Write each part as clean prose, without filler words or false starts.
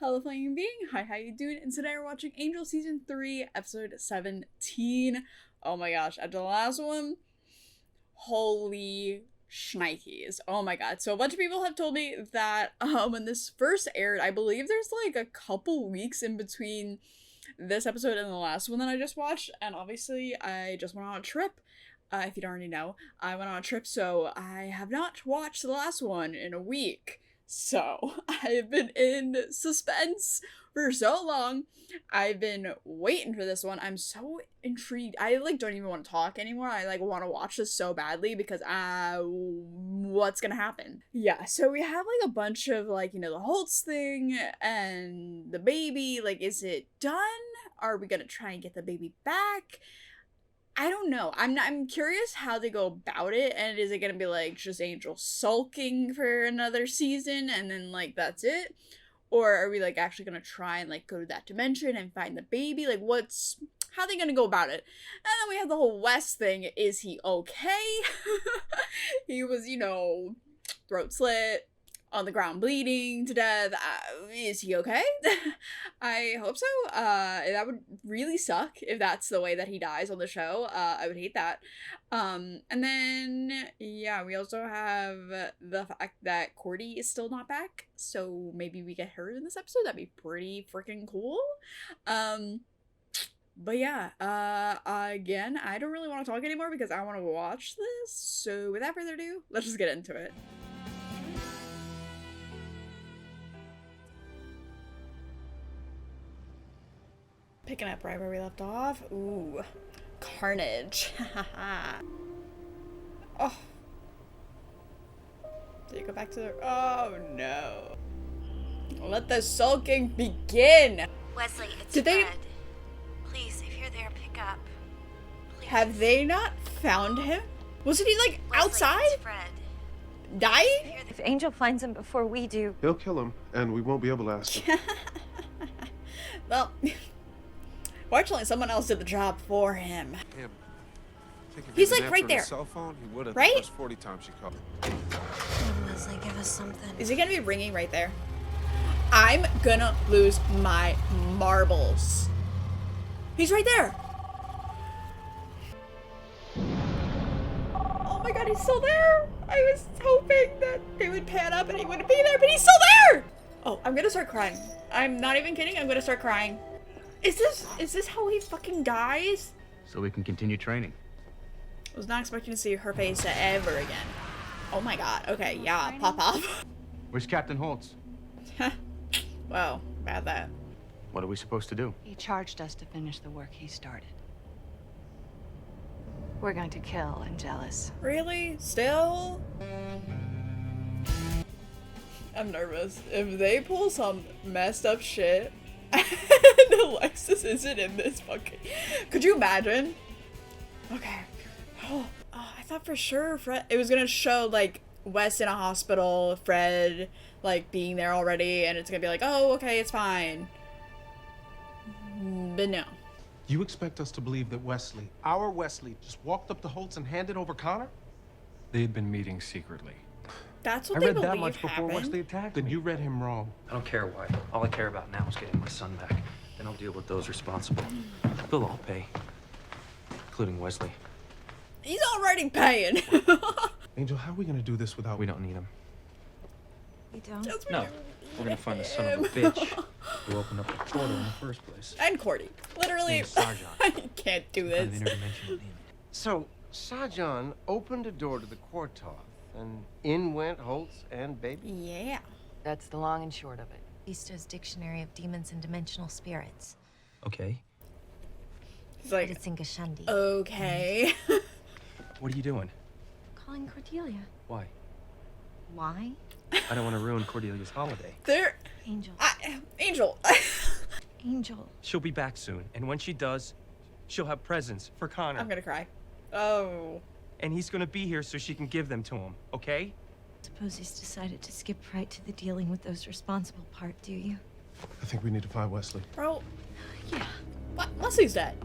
Hello flying being, hi, how you doing? And today we're watching Angel Season 3, Episode 17. Oh my gosh, after the last one, holy shnikes. Oh my god. So a bunch of people have told me that when this first aired, I believe there's like a couple weeks in between this episode and the last one that I just watched, and obviously I just went on a trip. If you don't already know, I went on a trip, so I have not watched the last one in a week. So, I've been in suspense for so long. I've been waiting for this one. I'm so intrigued. I don't even want to talk anymore. I want to watch this so badly because what's gonna happen? Yeah, so we have a bunch of the Holtz thing and the baby. Is it done? Are we gonna try and get the baby back? I don't know. I'm curious how they go about it, and is it gonna be just Angel sulking for another season and then that's it? Or are we actually gonna try and go to that dimension and find the baby? How are they gonna go about it? And then we have the whole West thing. Is he okay? He was, throat slit, on the ground bleeding to death. Is he okay? I hope so. That would really suck if that's the way that he dies on the show. I would hate that. And then, yeah, we also have the fact that Cordy is still not back, so maybe we get her in this episode. That'd be pretty freaking cool. But yeah, again, I don't really want to talk anymore because I want to watch this. So without further ado, let's just get into it. Picking up right where we left off. Ooh. Carnage. Oh. Did you go back to the... Oh, no. Let the sulking begin! Wesley, it's Did Fred. they... Please, if you're there, pick up. Please. Have they not found him? Wasn't he, Wesley, outside? It's Fred. Dying? If Angel finds him before we do... He'll kill him, and we won't be able to ask him. Well... Fortunately, someone else did the job for him. He's right there. Cell phone, he would have right? the first 40 times she called. Wesley, give us something. Is he gonna be ringing right there? I'm gonna lose my marbles. He's right there. Oh my god, he's still there. I was hoping that they would pan up and he wouldn't be there, but he's still there. Oh, I'm gonna start crying. I'm not even kidding. I'm gonna start crying. Is this how he fucking dies? So we can continue training. I was not expecting to see her face ever again. Oh my god. Okay, yeah, pop off. Where's Captain Holtz? Wow, bad that. What are we supposed to do? He charged us to finish the work he started. We're going to kill Angelus. Really? Still? I'm nervous. If they pull some messed up shit and Alexis isn't in this fucking... Could you imagine? Okay. Oh, I thought for sure Fred... It was gonna show, Wes in a hospital, Fred, being there already, and it's gonna be oh, okay, it's fine. But no. You expect us to believe that Wesley, our Wesley, just walked up to Holtz and handed over Conor? They had been meeting secretly. That's what I they read believe that much before happened. Wesley attacked Then me. you read him wrong. I don't care why. All I care about now is getting my son back. Then I'll deal with those responsible. They'll all pay, including Wesley. He's already paying. Angel, how are we gonna do this without... We don't need him. We don't? Just No, we're gonna find the son of a bitch who opened up the portal in the first place. And Cordy. Literally, Name's Saajan. I can't do Kind of this. interdimensional demon. So, Saajan opened a door to the Quartov, and in went Holtz and baby. Yeah. That's the long and short of it. Easter's Dictionary of Demons and Dimensional Spirits. Okay. He's But it's in Gashandi. okay. What are you doing? Calling Cordelia. Why? Why? I don't want to ruin Cordelia's holiday. There. Angel. Angel. Angel. She'll be back soon, and when she does, she'll have presents for Conor. I'm gonna cry. Oh. And he's gonna be here so she can give them to him, okay? Suppose he's decided to skip right to the dealing with those responsible part, do you? I think we need to find Wesley. Bro. Yeah. What? Leslie's dead.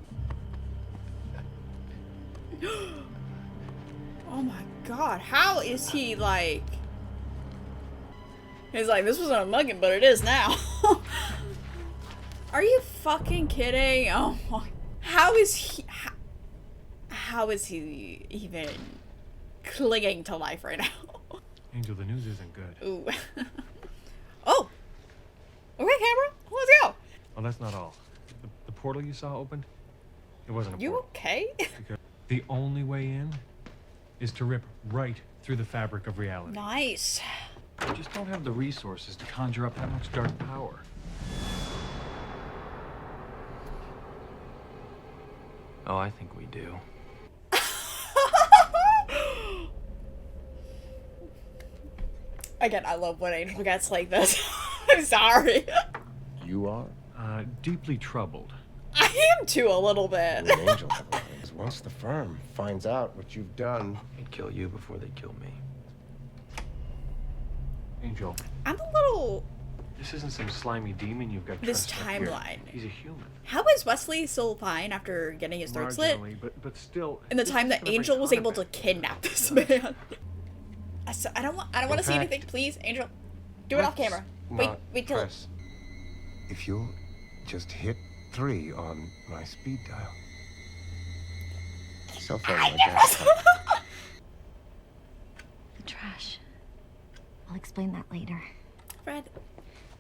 Oh my god. How is he He's like, this wasn't a mugging, but it is now. Are you fucking kidding? Oh my. How is he even clinging to life right now? Angel, the news isn't good. Ooh. Oh. Okay, camera. Let's go. Well, that's not all. The portal you saw opened, it wasn't a You portal. okay? Because the only way in is to rip right through the fabric of reality. Nice. We just don't have the resources to conjure up that much dark power. Oh, I think we do. Again, I love when Angel gets like this. I'm sorry. You are? Deeply troubled. I am too, a little bit. You and Angel have a thing. Once the firm finds out what you've done, They'd kill you before they kill me. Angel, I'm a little. this isn't some slimy demon you've got This trussed up here. timeline. He's a human. How is Wesley still fine after getting his throat slit? Marginally, but still. In the this time is that gonna bring Angel was Conor able to back. kidnap this man. I don't want to see fact, anything, please, Angel. Do it off let's camera. not Wait till. press. If you'll just hit 3 on my speed dial. Cell phone, I guess. The trash. I'll explain that later. Fred.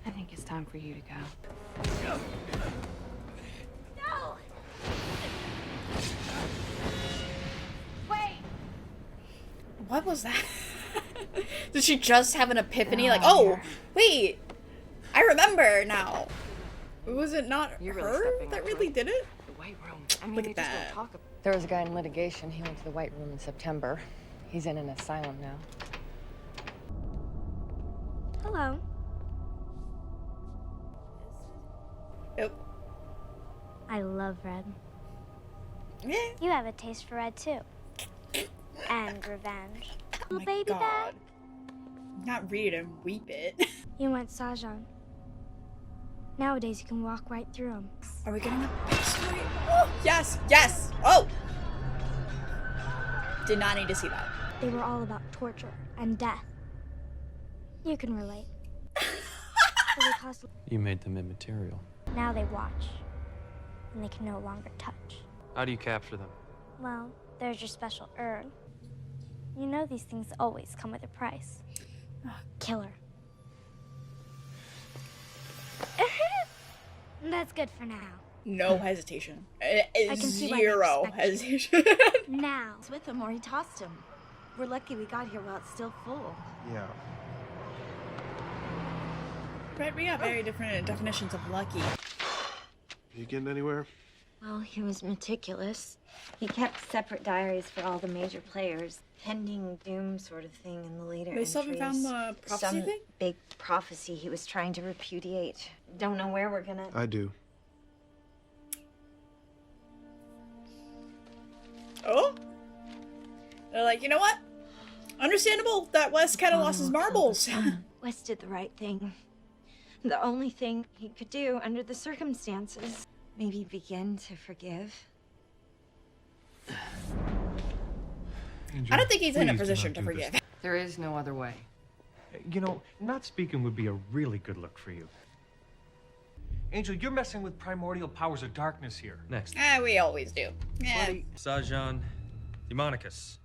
I think it's time for you to go. No! Wait! What was that? Did she just have an epiphany? Like, oh, wait, I remember now. Was it not You're really her stepping that up, really right? did it? The White Room. I mean, Look they at just that. don't talk about. There was a guy in litigation. He went to the White Room in September. He's in an asylum now. Hello. Nope. I love red. Yeah. You have a taste for red too. And revenge. Oh my Baby God. bag. Not read it and weep it. You went Saajan. Nowadays you can walk right through them. Are we getting a backstory? Oh, yes, yes. Oh. Did not need to see that. They were all about torture and death. You can relate. But they cost- You made them immaterial. Now they watch. And they can no longer touch. How do you capture them? Well, there's your special urn. You know these things always come with a price. Killer. That's good for now. No hesitation. I can see why they Zero respect you. hesitation. Now. It's with him or he tossed him. We're lucky we got here while it's still full. Yeah. Right, we got very different definitions of lucky. You getting anywhere? Well, he was meticulous. He kept separate diaries for all the major players. Pending doom sort of thing in the later They still haven't found the prophecy Some thing? big prophecy he was trying to repudiate. Don't know where we're gonna... I do. Oh? They're like, you know what? Understandable that Wes kind of lost his marbles. Wes did the right thing. The only thing he could do under the circumstances. Maybe begin to forgive. Angel, I don't think he's in a please do position not to do this. forgive. There is no other way. You know, not speaking would be a really good look for you. Angel, you're messing with primordial powers of darkness here. Next. We always do. Yeah. Saajan Demonicus.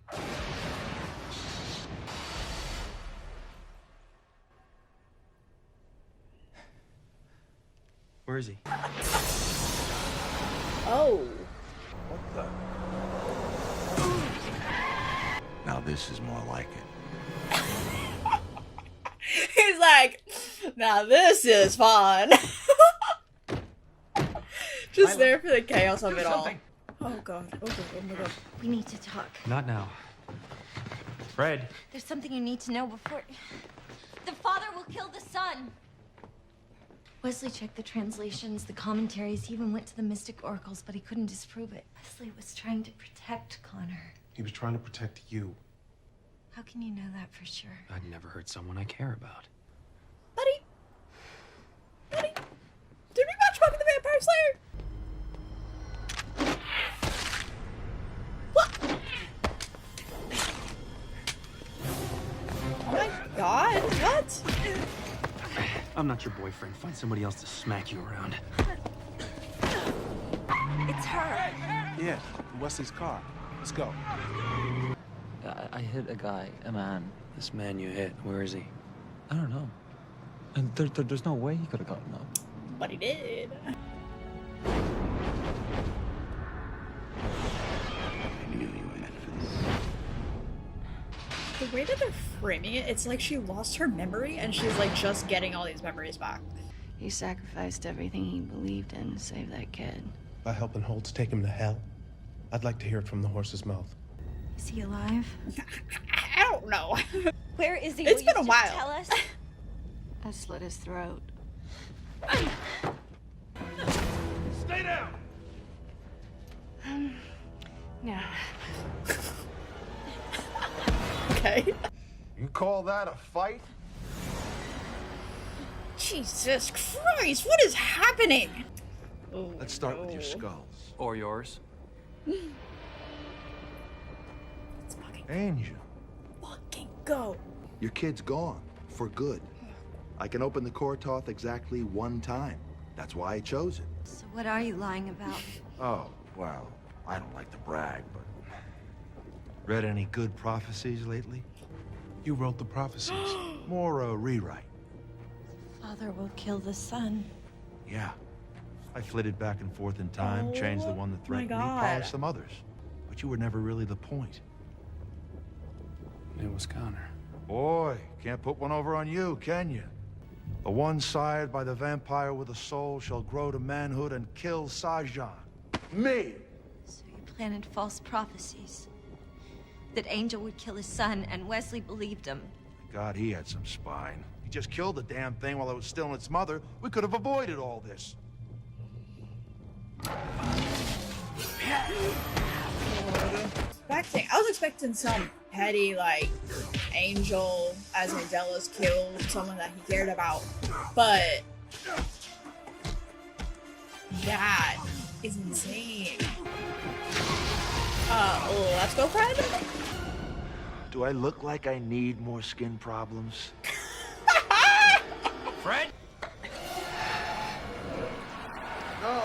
Where is he? Oh. Now this is more like it. He's like, now this is fun. Just there for the chaos of it all. Oh god. Oh god. Oh my god. We need to talk. Not now. Fred. There's something you need to know before... The father will kill the son! Wesley checked the translations, the commentaries. He even went to the mystic oracles, but he couldn't disprove it. Wesley was trying to protect Conor. He was trying to protect you. How can you know that for sure? I'd never hurt someone I care about. Buddy. Buddy. Did we watch Buffy the Vampire Slayer? What? Oh my god. What? I'm not your boyfriend. Find somebody else to smack you around. It's her. Yeah, Wesley's car. Let's go. I hit a guy, a man. This man you hit, where is he? I don't know. And there's no way he could have gotten up. But he did. I knew you were meant for this. The way that they're framing it, it's like she lost her memory and she's like just getting all these memories back. He sacrificed everything he believed in to save that kid. By helping Holtz take him to hell? I'd like to hear it from the horse's mouth. Is he alive? I don't know. Where is he? It's Will been you a just while. Tell us. I slit his throat. Stay down! No. Okay. You call that a fight? Jesus Christ, what is happening? Oh, Let's start with your skulls. Or yours. Let's Angel, fucking go. your kid's gone. For good. I can open the Kortoth exactly one time. That's why I chose it. So what are you lying about? Oh, well, I don't like to brag, but... Read any good prophecies lately? You wrote the prophecies. More a rewrite. Father will kill the son. Yeah. I flitted back and forth in time, changed the one that threatened me, God. polished some others. But you were never really the point. It was Conor. Boy, can't put one over on you, can you? The one sired by the vampire with a soul shall grow to manhood and kill Saajan. Me! So you planted false prophecies. That Angel would kill his son, and Wesley believed him. God, he had some spine. He just killed the damn thing while it was still in its mother. We could have avoided all this. I was expecting some petty, like, Angel, as Mandela's killed someone that he cared about, but that is insane. Let's go, Fred. Do I look like I need more skin problems? Fred? No!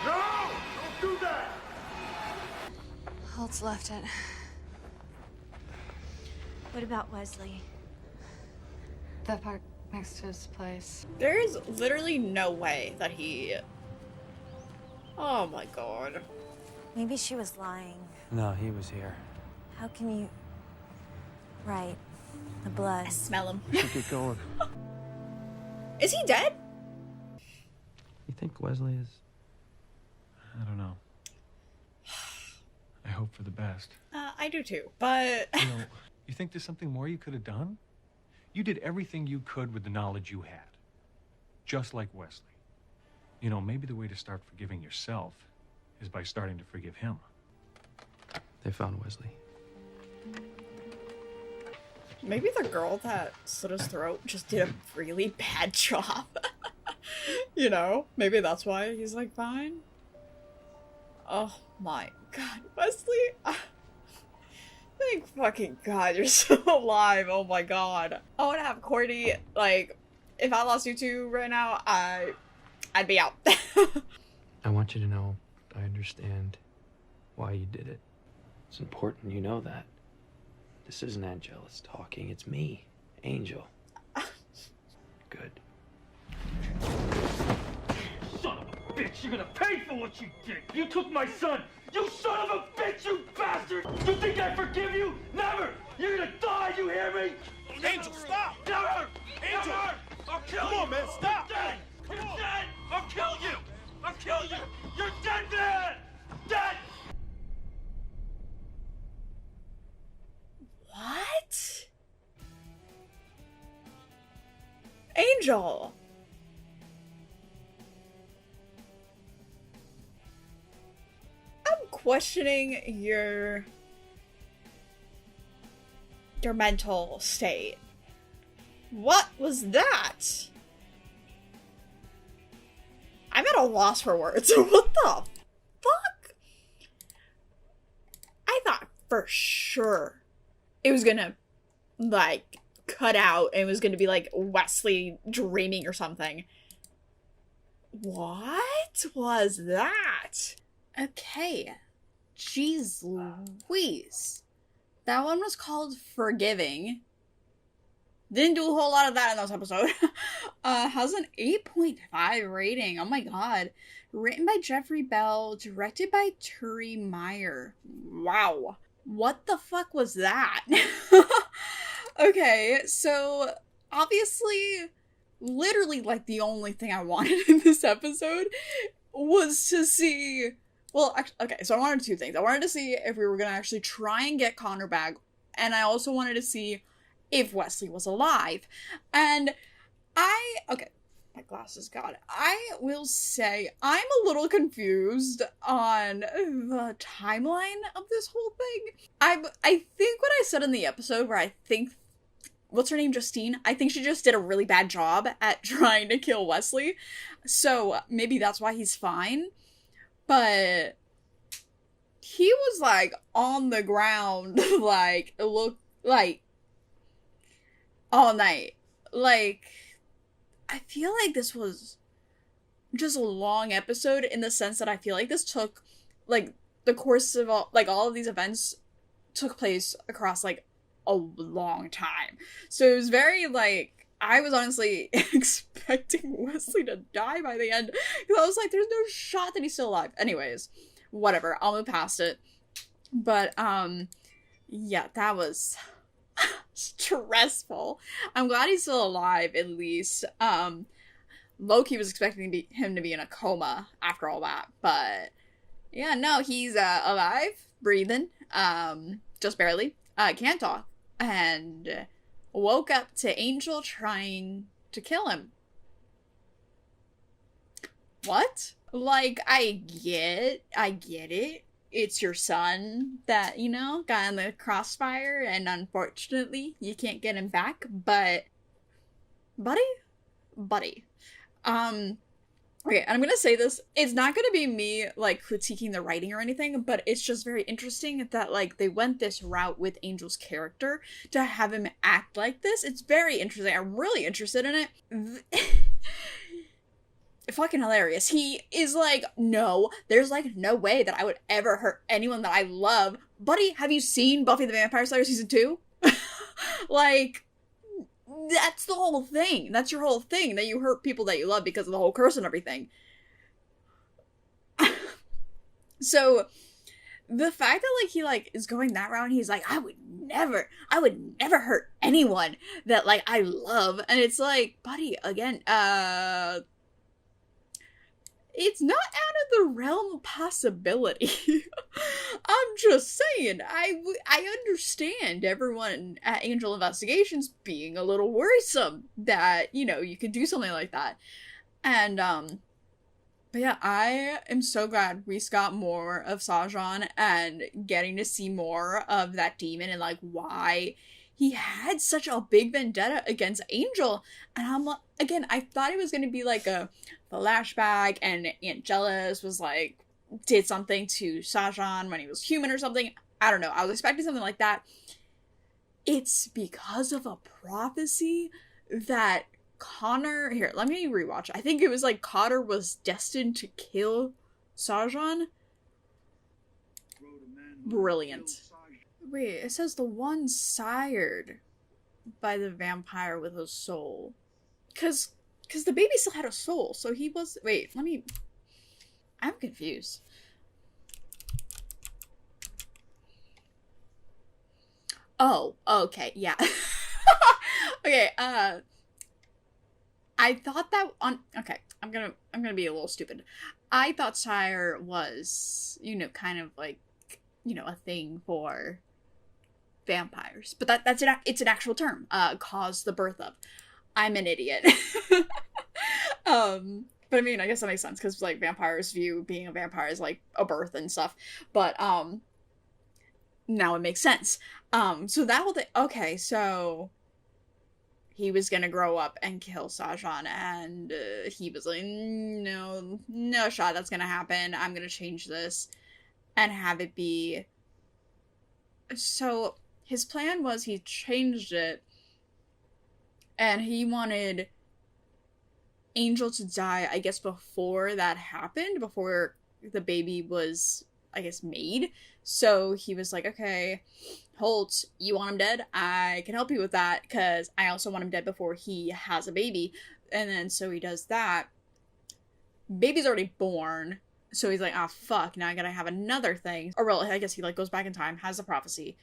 No! Don't do that! Holtz left it. What about Wesley? That park next to his place. There is literally no way that he... Oh my god. Maybe she was lying. No, he was here. How can you... Right. The blood. I smell him. We should get going. Is he dead? You think Wesley is? I don't know. I hope for the best. I do too, but... You know, you think there's something more you could have done? You did everything you could with the knowledge you had. Just like Wesley. You know, maybe the way to start forgiving yourself is by starting to forgive him. They found Wesley. Maybe the girl that slit his throat just did a really bad job. You know? Maybe that's why he's like, fine. Oh my god. Wesley! Thank fucking god you're still alive. Oh my god. I want to have Courtney, like, if I lost you two right now, I'd be out. I want you to know I understand why you did it. It's important you know that. This isn't Angelus talking, it's me, Angel. Good. Son of a bitch, you're gonna pay for what you did! You took my son! You son of a bitch, you bastard! You think I forgive you? Never! You're gonna die, you hear me? Angel, stop! Never! Angel! Never! I'll kill Come you! on, man, stop! You're dead! Come You're on. dead! I'll kill you! I'll kill you! You're dead, man! Dead! What? Angel! I'm questioning your mental state. What was that? I'm at a loss for words. What the fuck? I thought for sure it was gonna, like, cut out and it was gonna be like Wesley dreaming or something. What was that? Okay. Jeez Louise. That one was called Forgiving. Didn't do a whole lot of that in this episode. Has an 8.5 rating. Oh my god. Written by Jeffrey Bell, directed by Turi Meyer. Wow. What the fuck was that? Okay, so obviously, literally like the only thing I wanted in this episode was to see, well, actually, okay, so I wanted two things. I wanted to see if we were gonna actually try and get Conor back, and I also wanted to see if Wesley was alive. And okay, my glasses got it. I will say I'm a little confused on the timeline of this whole thing. I think what I said in the episode where I think, what's her name, Justine? I think she just did a really bad job at trying to kill Wesley. So maybe that's why he's fine. But he was like on the ground, like, look, like, all night. Like, I feel like this was just a long episode in the sense that I feel like this took, like, the course of all of these events took place across, like, a long time. So it was very, like, I was honestly expecting Wesley to die by the end, because I was like, there's no shot that he's still alive. Anyways, whatever, I'll move past it. But, yeah, that was stressful. I'm glad he's still alive, at least. Loki was expecting him to be in a coma after all that, but yeah, no, he's alive, breathing, just barely, can't talk, and woke up to Angel trying to kill him. What? Like, I get it. It's your son that, you know, got in the crossfire, and unfortunately, you can't get him back, but buddy. Okay, and I'm gonna say this, it's not gonna be me, like, critiquing the writing or anything, but it's just very interesting that, like, they went this route with Angel's character to have him act like this. It's very interesting. I'm really interested in it. Fucking hilarious. He is like, no, there's, like, no way that I would ever hurt anyone that I love. Buddy, have you seen Buffy the Vampire Slayer Season 2? Like, that's the whole thing. That's your whole thing, that you hurt people that you love because of the whole curse and everything. So, the fact that, like, he, like, is going that route, and he's like, I would never hurt anyone that, like, I love. And it's like, buddy, again, it's not out of the realm of possibility. I'm just saying, I understand everyone at Angel Investigations being a little worrisome that, you know, you could do something like that. And, but yeah, I am so glad we got more of Saajan and getting to see more of that demon and, like, why he had such a big vendetta against Angel. And I'm like, again, I thought it was going to be like a flashback and Aunt Jealous was like, did something to Saajan when he was human or something. I don't know. I was expecting something like that. It's because of a prophecy that Conor, here, let me rewatch. I think it was like Conor was destined to kill Saajan. Brilliant. Wait, it says the one sired by the vampire with a soul. Cause the baby still had a soul, so he was, wait, I'm confused. Oh, okay, yeah. Okay, I thought that okay, I'm gonna be a little stupid. I thought sire was, you know, kind of like, you know, a thing for vampires, but it's an actual term, cause the birth of. I'm an idiot. But I mean, I guess that makes sense, because, like, vampires view being a vampire as, like, a birth and stuff, but, now it makes sense. So that whole thing, okay, so he was gonna grow up and kill Saajan, and, he was like, no shot that's gonna happen, I'm gonna change this, and have it be, so his plan was he changed it And he wanted Angel to die, I guess, before that happened, before the baby was, I guess, made. So he was like, okay, Holt, you want him dead? I can help you with that, because I also want him dead before he has a baby. And then so he does that. Baby's already born. So he's like, ah, fuck, now I gotta have another thing. Or well, I guess he like goes back in time, has the prophecy,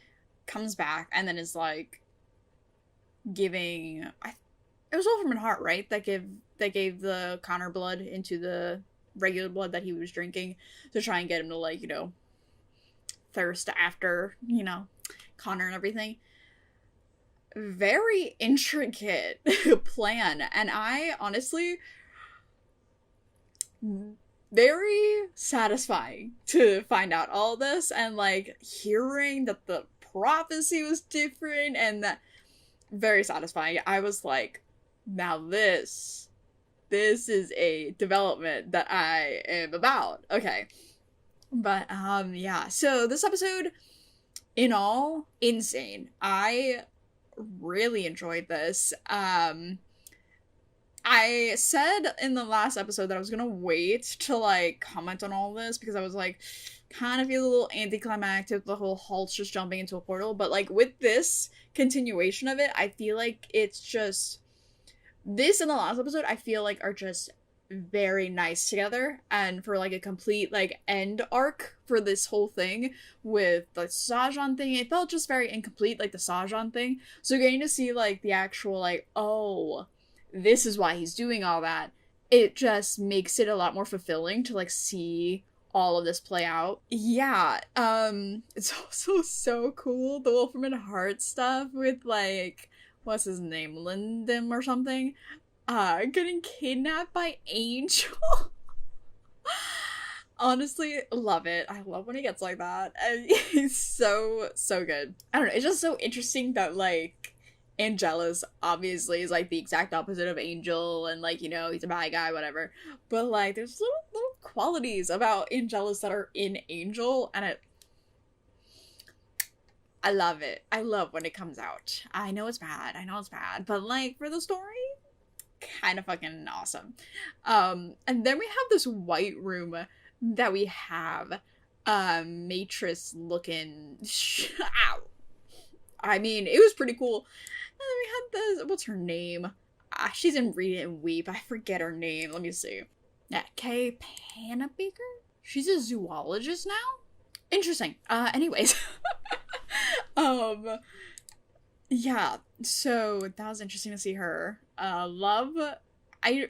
comes back, and then is like giving, it was Wolfram Hart, right? That gave the Conor blood into the regular blood that he was drinking to try and get him to, like, you know, thirst after, you know, Conor and everything. Very intricate plan. And I honestly, very satisfying to find out all this and like hearing that the prophecy was different, and that very satisfying. I was like, now this is a development that I am about. Okay. But yeah, so this episode in all, insane. I really enjoyed this. I said in the last episode that I was gonna wait to like comment on all this because I was like kind of feel a little anticlimactic, the whole Hulk just jumping into a portal, but like with this continuation of it, I feel like it's just this and the last episode I feel like are just very nice together, and for like a complete like end arc for this whole thing with the Saajan thing, it felt just very incomplete, like the Saajan thing. So getting to see like the actual like, oh, this is why he's doing all that, it just makes it a lot more fulfilling to like see all of this play out. Yeah, it's also so cool, the Wolfram Hart stuff with like, what's his name, Lyndon or something, getting kidnapped by Angel. Honestly, love it. I love when he gets like that. And he's so good. I don't know, it's just so interesting that like Angelus obviously is like the exact opposite of Angel, and like, you know, he's a bad guy, whatever. But like there's little qualities about Angelus that are in Angel, and I love it. I love when it comes out. I know it's bad, but like for the story, kind of fucking awesome. And then we have this white room that we have Matrix looking ow. I mean, it was pretty cool. And then we had this, what's her name? She's in Read It and Weep. I forget her name. Let me see. Yeah, Kay Panabaker? She's a zoologist now? Interesting. Anyways. Yeah, so that was interesting to see her. Love, I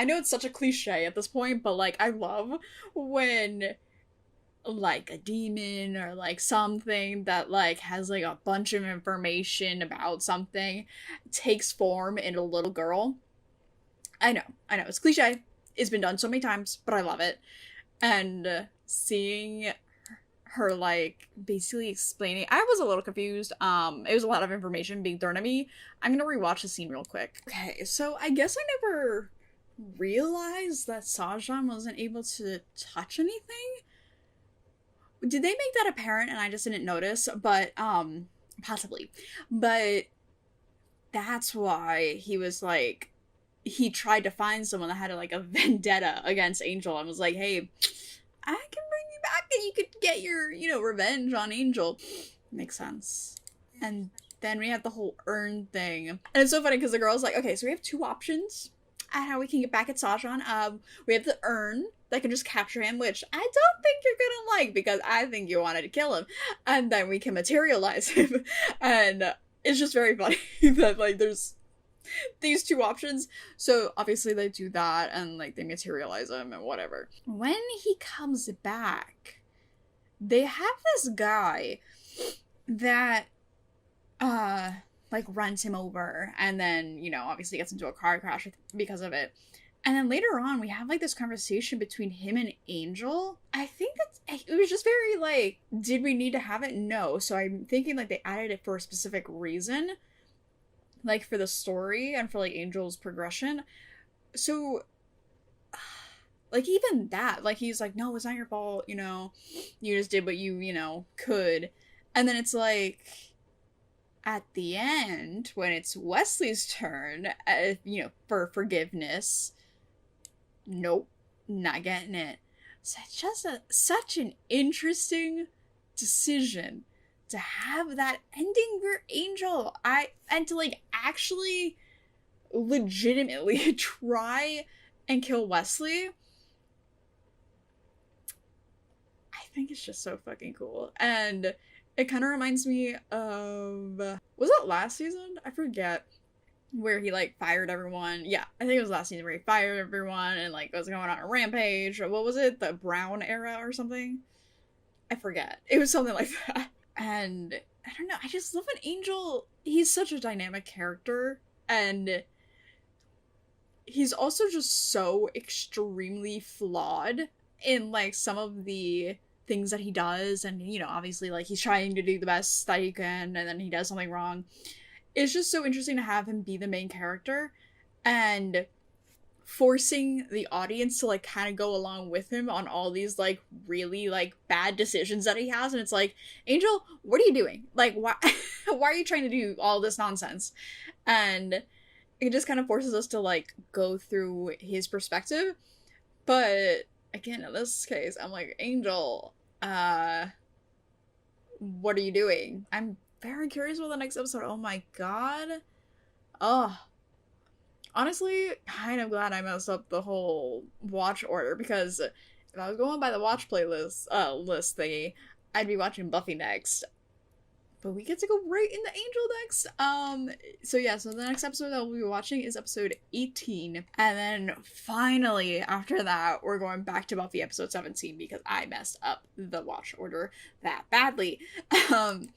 know it's such a cliche at this point, but like I love when like a demon or like something that like has like a bunch of information about something takes form in a little girl. I know, it's cliche, it's been done so many times, but I love it. And seeing her like basically explaining, I was a little confused. It was a lot of information being thrown at me. I'm gonna rewatch the scene real quick. Okay, so I guess I never realized that Saajan wasn't able to touch anything. Did they make that apparent and I just didn't notice? But possibly. But that's why he was like, he tried to find someone that had like a vendetta against Angel and was like, hey, I can bring you back and you could get your, you know, revenge on Angel. Makes sense. And then we have the whole urn thing. And it's so funny because the girl's like, okay, so we have two options at how we can get back at Saajan. We have the urn that can just capture him, which I don't think you're gonna like because I think you wanted to kill him. And then we can materialize him. And it's just very funny that like there's these two options. So obviously they do that and like they materialize him and whatever. When he comes back, they have this guy that like runs him over and then, you know, obviously gets into a car crash because of it. And then later on we have like this conversation between him and Angel. I think it was just very like, did we need to have it? No. So I'm thinking like they added it for a specific reason, like for the story and for like Angel's progression. So like even that, like he's like, no, it's not your fault, you know, you just did what you know, could. And then it's like, at the end, when it's Wesley's turn, for forgiveness, nope, not getting it. So it's just such an interesting decision to have that ending for Angel. And to like actually legitimately try and kill Wesley. I think it's just so fucking cool. And it kind of reminds me of, was it last season? I forget. Where he like fired everyone. Yeah, I think it was last season where he fired everyone and like was going on a rampage. Or what was it? The Brown era or something? I forget. It was something like that. And I don't know. I just love an Angel. He's such a dynamic character. And he's also just so extremely flawed in like some of the things that he does. And, you know, obviously like he's trying to do the best that he can and then he does something wrong. It's just so interesting to have him be the main character and forcing the audience to like kind of go along with him on all these like really like bad decisions that he has. And it's like, Angel, what are you doing? Like, why are you trying to do all this nonsense? And it just kind of forces us to like go through his perspective. But again, in this case, I'm like, Angel, what are you doing? I'm very curious about the next episode. Oh my god. Oh. Honestly, kind of glad I messed up the whole watch order, because if I was going by the watch playlist list thingy, I'd be watching Buffy next. But we get to go right into Angel next. So the next episode that we'll be watching is episode 18. And then finally, after that, we're going back to Buffy episode 17 because I messed up the watch order that badly. I'm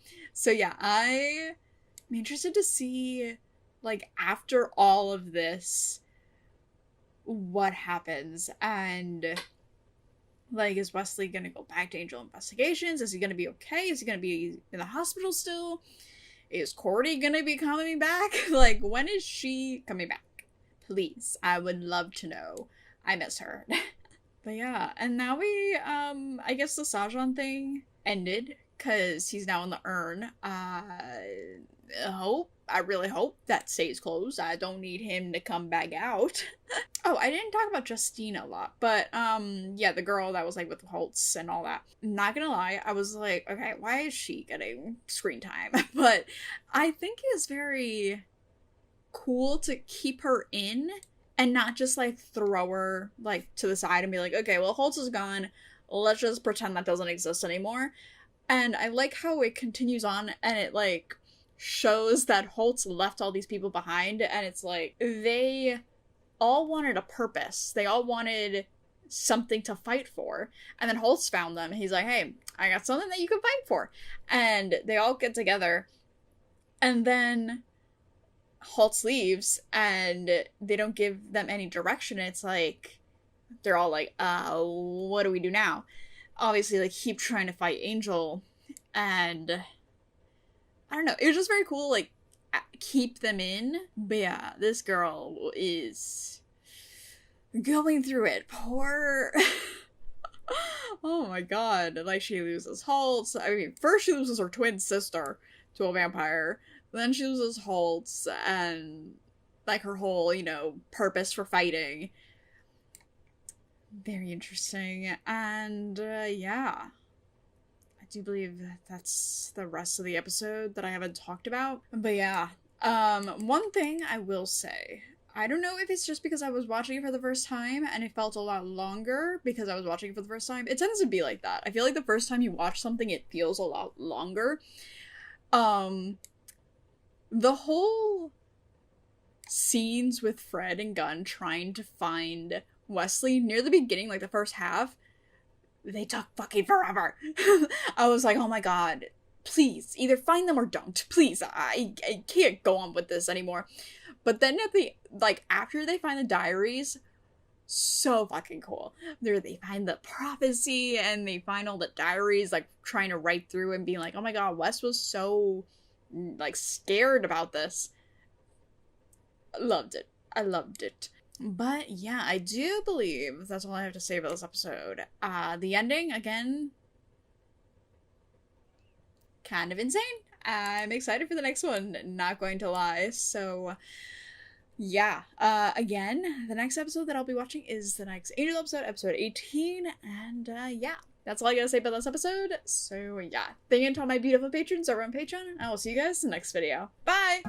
interested to see, like, after all of this, what happens. And like, is Wesley gonna go back to Angel Investigations? Is he gonna be okay? Is he gonna be in the hospital still? Is Cordy gonna be coming back? Like, when is she coming back? Please, I would love to know. I miss her. But yeah, and now we, I guess the Saajan thing ended, because he's now in the urn. I really hope that stays closed. I don't need him to come back out. Oh, I didn't talk about Justine a lot, but the girl that was like with Holtz and all that. Not gonna lie, I was like, okay, why is she getting screen time? But I think it's very cool to keep her in and not just like throw her like to the side and be like, okay, well, Holtz is gone. Let's just pretend that doesn't exist anymore. And I like how it continues on and it like shows that Holtz left all these people behind, and it's like they all wanted a purpose. They all wanted something to fight for. And then Holtz found them and he's like, hey, I got something that you can fight for. And they all get together. And then Holtz leaves and they don't give them any direction. It's like they're all like, what do we do now? Obviously, like, keep trying to fight Angel. And I don't know. It was just very cool, like, keep them in. But yeah, this girl is going through it. Poor... Oh my god. Like, she loses Holtz. I mean, first she loses her twin sister to a vampire. Then she loses Holtz and, like, her whole, purpose for fighting. Very interesting. And, yeah. I do believe that's the rest of the episode that I haven't talked about. But yeah, one thing I will say, I don't know if it's just because I was watching it for the first time and it felt a lot longer because I was watching it for the first time. It tends to be like that. I feel like the first time you watch something, it feels a lot longer. The whole scenes with Fred and Gunn trying to find Wesley near the beginning, like the first half, they took fucking forever. I was like, oh my god, please, either find them or don't. Please, I can't go on with this anymore. But then after they find the diaries, so fucking cool. They find the prophecy and they find all the diaries, like, trying to write through and being like, oh my god, Wes was so, like, scared about this. Loved it. I loved it. But yeah, I do believe that's all I have to say about this episode. The ending, again, kind of insane. I'm excited for the next one, not going to lie. So yeah, again, the next episode that I'll be watching is the next Angel episode, episode 18, and yeah, that's all I gotta say about this episode. So yeah, thank you to all my beautiful patrons over on Patreon, and I will see you guys in the next video. Bye!